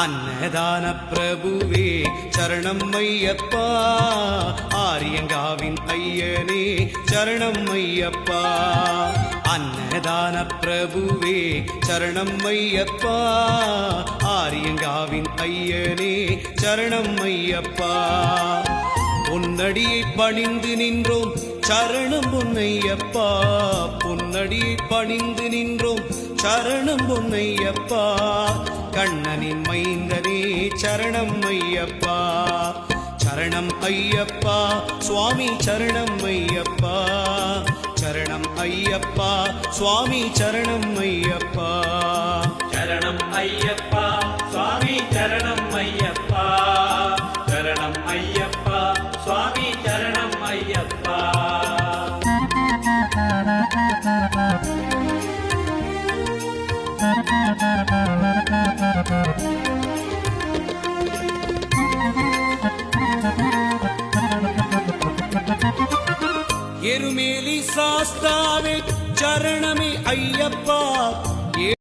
அன்னதான பிரபுவே சரணம் ஐயப்பா, ஆரியங்காவின் ஐயனே சரணம் ஐயப்பா. அன்னதான பிரபுவே சரணம் ஐயப்பா, ஆரியங்காவின் ஐயனே சரணம் ஐயப்பா. பொன்னடியை பணிந்து நின்றோம் சரணம் பொன்னையப்பா, பொன்னடியை பணிந்து நின்றோம் சரணம் பொன்னையப்பா. கண்ணனின் மைந்தனே சரணம் ஐயப்பா, சரணம் ஐயப்பா சுவாமி சரணம் ஐயப்பா, சரணம் ஐயப்பா சுவாமி சரணம் ஐயப்பா. சரணம் ஐயப்பா சுவாமி சரணம் ஐயப்பா, சரணம் ஐயப்பா சுவாமி சரணம் ஐயப்பா. எருமேலி சாஸ்தாவே சரணமே ஐயப்பா,